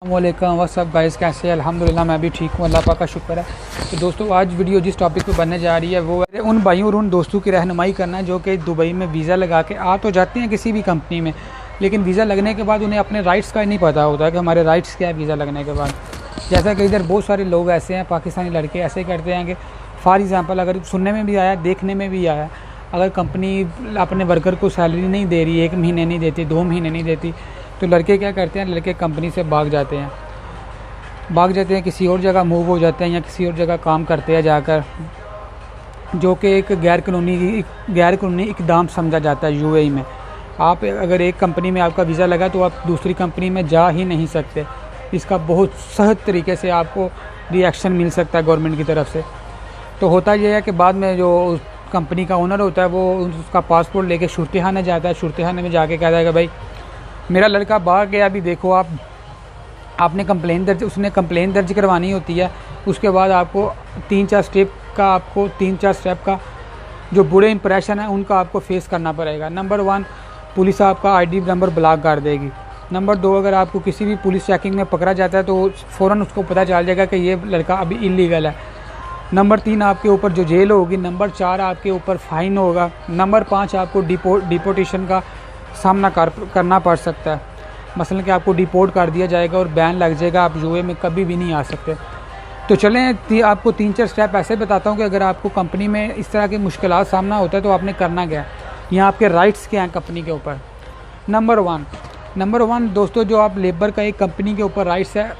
वालेकुम WhatsApp guys, कैसे हैं? अल्हम्दुलिल्लाह मैं भी ठीक हूँ, अल्लाह पाक का शुक्र है। तो दोस्तों आज वीडियो जिस टॉपिक पे बनने जा रही है वो है उन भाइयों और उन दोस्तों की रहनुमाई करना है जो कि दुबई में वीज़ा लगा के आ तो जाते हैं किसी भी कंपनी में, लेकिन वीज़ा लगने के बाद उन्हें अपने राइट्स का नहीं पता होता कि हमारे राइट्स क्या है वीज़ा लगने के बाद। जैसा कि इधर बहुत सारे लोग ऐसे हैं, पाकिस्तानी लड़के ऐसे करते हैं कि फॉर एग्ज़ाम्पल अगर सुनने में भी आया, देखने में भी आया, अगर कंपनी अपने वर्कर को सैलरी नहीं दे रही, 1 महीने नहीं देती, 2 महीने नहीं देती, तो लड़के क्या करते हैं, लड़के कंपनी से भाग जाते हैं, किसी और जगह मूव हो जाते हैं या किसी और जगह काम करते हैं जाकर, जो कि एक गैर कानूनी इकदाम समझा जाता है यूएई में। आप अगर एक कंपनी में आपका वीज़ा लगा तो आप दूसरी कंपनी में जा ही नहीं सकते। इसका बहुत सख्त तरीके से आपको रिएक्शन मिल सकता है गवर्नमेंट की तरफ से। तो होता यह है कि बाद में जो कंपनी का ओनर होता है वो उसका पासपोर्ट लेके शुरतिखाने जाता है, शुरतिखाने में जाके कहता है कि भाई मेरा लड़का भाग गया, अभी देखो आपने उसने कंप्लेन दर्ज करवानी होती है। उसके बाद आपको 3-4 स्टेप का जो बुरे इंप्रेशन है उनका आपको फेस करना पड़ेगा। नंबर 1, पुलिस आपका आईडी नंबर ब्लॉक कर देगी। नंबर 2, अगर आपको किसी भी पुलिस चेकिंग में पकड़ा जाता है तो फ़ौरन उसको पता चल जाएगा कि ये लड़का अभी इलीगल है। नंबर 3, आपके ऊपर जो जेल होगी। नंबर 4, आपके ऊपर फ़ाइन होगा। नंबर 5, आपको डिपोर्टेशन का सामना करना पड़ सकता है, मसलन कि आपको डिपोर्ट कर दिया जाएगा और बैन लग जाएगा, आप यूए में कभी भी नहीं आ सकते। तो चलें आपको 3-4 स्टेप ऐसे बताता हूँ कि अगर आपको कंपनी में इस तरह की मुश्किलात सामना होता है तो आपने करना क्या है, यहाँ आपके राइट्स क्या हैं कंपनी के ऊपर। नंबर वन दोस्तों, जो आप लेबर का एक कंपनी के ऊपर राइट्स है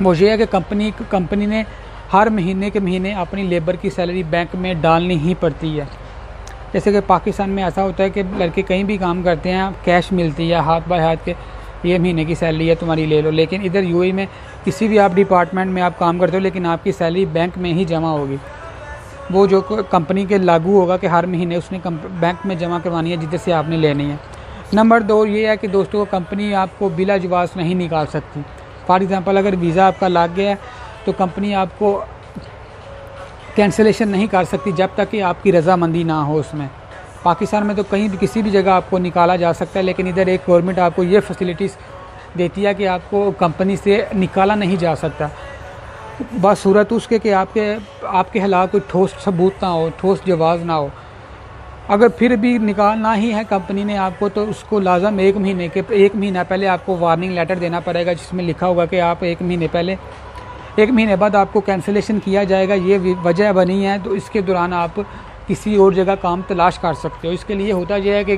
वो ये है कि कंपनी ने हर महीने के महीने अपनी लेबर की सैलरी बैंक में डालनी ही पड़ती है। जैसे कि पाकिस्तान में ऐसा होता है कि लड़के कहीं भी काम करते हैं, कैश मिलती है हाथ बाय हाथ के, ये महीने की सैलरी है तुम्हारी, ले लो। लेकिन इधर यूएई में किसी भी आप डिपार्टमेंट में आप काम करते हो, लेकिन आपकी सैलरी बैंक में ही जमा होगी। वो जो कंपनी के लागू होगा कि हर महीने उसने बैंक में जमा करवानी है जिधर से आपने लेनी है। नंबर 2 ये है कि दोस्तों कंपनी आपको बिला जवाज़ नहीं निकाल सकती। फॉर एग्ज़ाम्पल अगर वीज़ा आपका लग गया तो कंपनी आपको कैंसिलेशन नहीं कर सकती जब तक कि आपकी रज़ामंदी ना हो उसमें। पाकिस्तान में तो कहीं भी किसी भी जगह आपको निकाला जा सकता है, लेकिन इधर एक गवर्नमेंट आपको ये फैसिलिटीज़ देती है कि आपको कंपनी से निकाला नहीं जा सकता। बस सूरत उसके कि आपके खिलाफ कोई ठोस सबूत ना हो, ठोस जवाब ना हो। अगर फिर भी निकालना ही है कंपनी ने आपको, तो उसको लाजम 1 महीना पहले आपको वार्निंग लेटर देना पड़ेगा, जिसमें लिखा होगा कि आप 1 महीने बाद आपको कैंसिलेशन किया जाएगा, ये वजह बनी है, तो इसके दौरान आप किसी और जगह काम तलाश कर सकते हो। इसके लिए होता यह है कि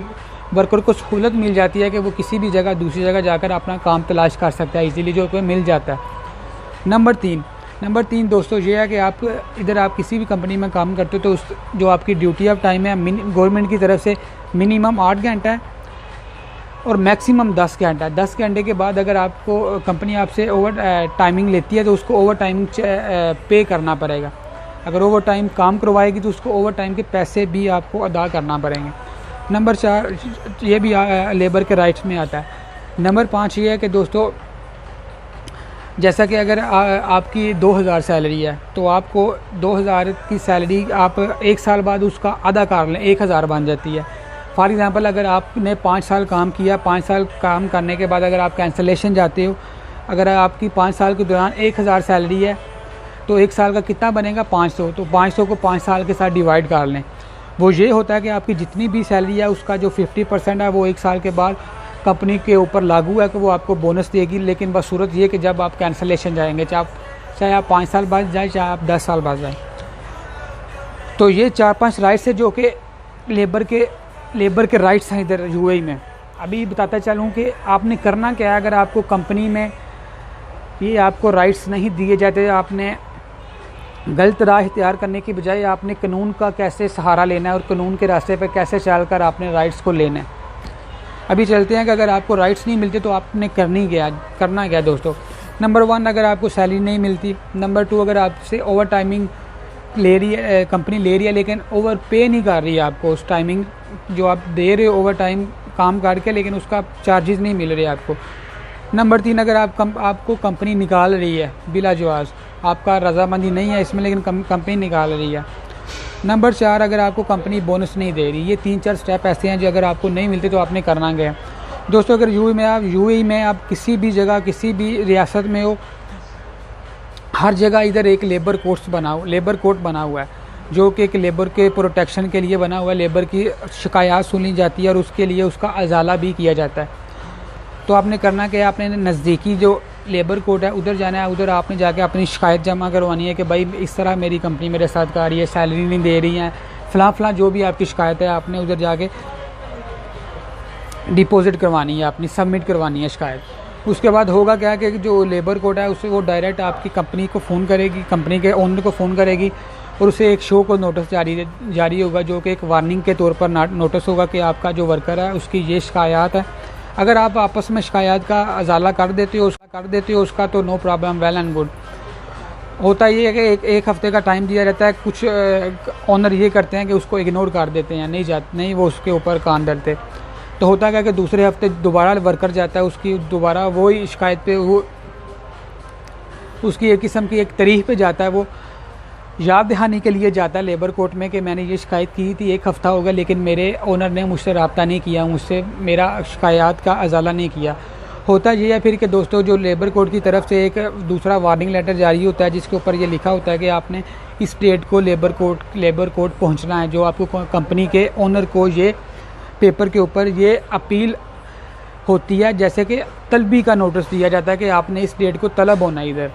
वर्कर को सहूलत मिल जाती है कि वो किसी भी जगह दूसरी जगह जाकर अपना काम तलाश कर सकता है, इजीली जो मिल जाता है। नंबर 3 दोस्तों ये है कि आप किसी भी कंपनी में काम करते हो तो जो आपकी ड्यूटी ऑफ टाइम है गवर्नमेंट की तरफ से मिनिमम 8 घंटा है और मैक्सिमम 10 घंटा है। 10 घंटे के बाद अगर आपको कंपनी आपसे ओवर टाइमिंग लेती है तो उसको ओवर टाइमिंग पे करना पड़ेगा। अगर ओवर टाइम काम करवाएगी तो उसको ओवर टाइम के पैसे भी आपको अदा करना पड़ेंगे। नंबर 4 ये भी लेबर के राइट्स में आता है। नंबर 5 ये है कि दोस्तों जैसा कि अगर आपकी 2000 सैलरी है तो आपको 2000 की सैलरी आप 1 साल बाद उसका आधा कर लें, 1000 बन जाती है। फॉर एग्ज़ाम्पल अगर आपने 5 साल काम किया, 5 साल काम करने के बाद अगर आप कैंसिलेशन जाते हो, अगर आपकी 5 साल के दौरान 1000 सैलरी है तो 1 साल का कितना बनेगा, 500। तो 500 को 5 साल के साथ डिवाइड कर लें। वो ये होता है कि आपकी जितनी भी सैलरी है उसका जो 50% है वो 1 साल के बाद कंपनी के ऊपर लागू है कि वो आपको बोनस देगी। लेकिन बस सूरत ये कि जब आप कैंसिलेशन जाएंगे, चाहे आप 5 साल बाद जाए, चाहे आप 10 साल बाद जाए। तो ये 4-5 राइट्स है जो कि लेबर के राइट्स हैं इधर यूएई में। अभी बताता चलूँ कि आपने करना क्या है। अगर आपको कंपनी में ये आपको राइट्स नहीं दिए जाते, आपने गलत राह इख्तियार करने की बजाय आपने कानून का कैसे सहारा लेना है और कानून के रास्ते पर कैसे चलकर आपने राइट्स को लेना है। अभी चलते हैं कि अगर आपको राइट्स नहीं मिलते तो आपने करना क्या दोस्तों। नंबर 1 अगर आपको सैलरी नहीं मिलती। नंबर 2 अगर आपसे ओवर टाइमिंग कंपनी ले रही है लेकिन ओवर पे नहीं कर रही है आपको, उस टाइमिंग जो आप दे रहे हो ओवर टाइम काम करके, लेकिन उसका चार्जेस नहीं मिल रहे आपको। नंबर 3 अगर आपको कंपनी निकाल रही है बिला जवाज़, आपका रजामंदी नहीं है इसमें लेकिन कंपनी निकाल रही है। नंबर 4 अगर आपको कंपनी बोनस नहीं दे रही। ये 3-4 स्टेप ऐसे हैं जो अगर आपको नहीं मिलते तो आपने करना क्या है। दोस्तों अगर यूएई में आप किसी भी जगह किसी भी रियासत में हो, हर जगह इधर एक लेबर कोड बना हुआ है जो कि एक लेबर के प्रोटेक्शन के लिए बना हुआ है। लेबर की शिकायत सुनी जाती है और उसके लिए उसका अजाला भी किया जाता है। तो आपने करना कि आपने नज़दीकी जो लेबर कोर्ट है उधर जाना है। उधर आपने जाके अपनी शिकायत जमा करवानी है कि भाई इस तरह मेरी कंपनी मेरे साथ कर रही है, सैलरी नहीं दे रही है, फ़लाँ जो भी आपकी शिकायत है आपने उधर जाके डिपॉजिट करवानी है, अपनी सबमिट करवानी है शिकायत। उसके बाद होगा क्या कि जो लेबर कोर्ट है उससे वो डायरेक्ट आपकी कंपनी को फ़ोन करेगी, कंपनी के ओनर को फ़ोन करेगी और उसे एक शो को नोटिस जारी होगा जो कि एक वार्निंग के तौर पर नोटिस होगा कि आपका जो वर्कर है उसकी ये शिकायत है। अगर आप आपस में शिकायत का अजाला कर देते हो उसका तो no problem, well and good. होता ये है कि एक हफ़्ते का टाइम दिया रहता है। कुछ ओनर ये करते हैं कि उसको इग्नोर कर देते हैं, नहीं वो उसके ऊपर कान डालते। तो होता क्या कि दूसरे हफ्ते दोबारा वर्कर जाता है, उसकी दोबारा वही शिकायत पे वो उसकी एक किस्म की एक तारीख पे जाता है, वो याद दहानी के लिए जाता है लेबर कोर्ट में कि मैंने ये शिकायत की थी, एक हफ़्ता हो गया लेकिन मेरे ओनर ने मुझसे रब्ता नहीं किया, मुझसे मेरा शिकायत का अजाला नहीं किया। होता ये है फिर कि दोस्तों जो लेबर कोर्ट की तरफ से एक दूसरा वार्निंग लेटर जारी होता है जिसके ऊपर ये लिखा होता है कि आपने इस डेट को लेबर कोर्ट पहुँचना है। जो आपको कंपनी के ओनर को ये पेपर के ऊपर ये अपील होती है, जैसे कि तलबी का नोटिस दिया जाता है कि आपने इस डेट को तलब होना। इधर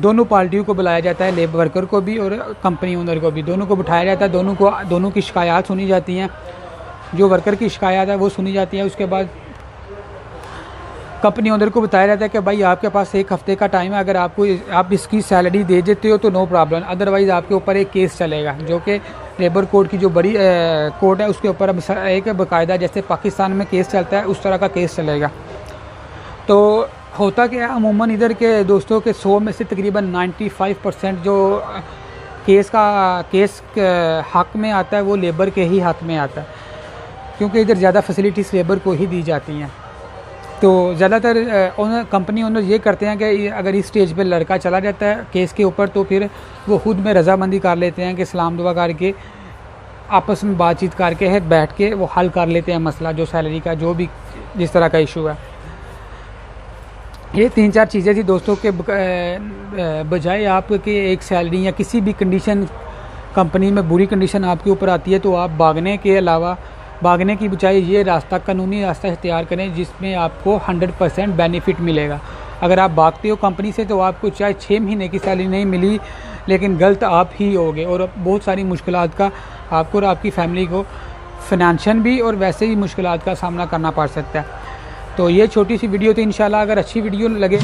दोनों पार्टियों को बुलाया जाता है, लेबर वर्कर को भी और कंपनी ओनर को भी, दोनों को बिठाया जाता है। दोनों की शिकायत सुनी जाती हैं। जो वर्कर की शिकायत है वो सुनी जाती है। उसके बाद कंपनी ओनर को बताया जाता है कि भाई आपके पास एक हफ़्ते का टाइम है, अगर आप इसकी सैलरी दे देते हो तो नो प्रॉब्लम, अदरवाइज़ आपके ऊपर एक केस चलेगा जो कि लेबर कोड की जो बड़ी कोर्ट है उसके ऊपर एक बाकायदा जैसे पाकिस्तान में केस चलता है उस तरह का केस चलेगा। तो होता क्या है अमूमन इधर के दोस्तों के 100 में से तकरीबन 95% जो केस हक़ में आता है वो लेबर के ही हक़ में आता है, क्योंकि इधर ज़्यादा फैसिलिटीज़ लेबर को ही दी जाती हैं। तो ज़्यादातर कंपनी ओनर ये करते हैं कि अगर इस स्टेज पे लड़का चला जाता है केस के ऊपर तो फिर वो खुद में रजामंदी कर लेते हैं कि सलाम दुआ करके आपस में बातचीत करके बैठ के वो हल कर लेते हैं मसला, जो सैलरी का जो भी जिस तरह का इशू है। ये 3-4 चीज़ें थी दोस्तों के बजाय आपके एक सैलरी या किसी भी कंडीशन कंपनी में बुरी कंडीशन आपके ऊपर आती है तो आप भागने की बजाय ये कानूनी रास्ता इख्तियार करें जिसमें आपको 100% बेनिफिट मिलेगा। अगर आप भागते हो कंपनी से तो आपको चाहे 6 महीने की सैलरी नहीं मिली लेकिन गलत आप ही होगे और बहुत सारी मुश्किलात का आपको और आपकी फैमिली को फाइनेंशियल भी और वैसे भी मुश्किलात का सामना करना पड़ सकता है। तो ये छोटी सी वीडियो थी, इंशाल्लाह अगर अच्छी वीडियो लगे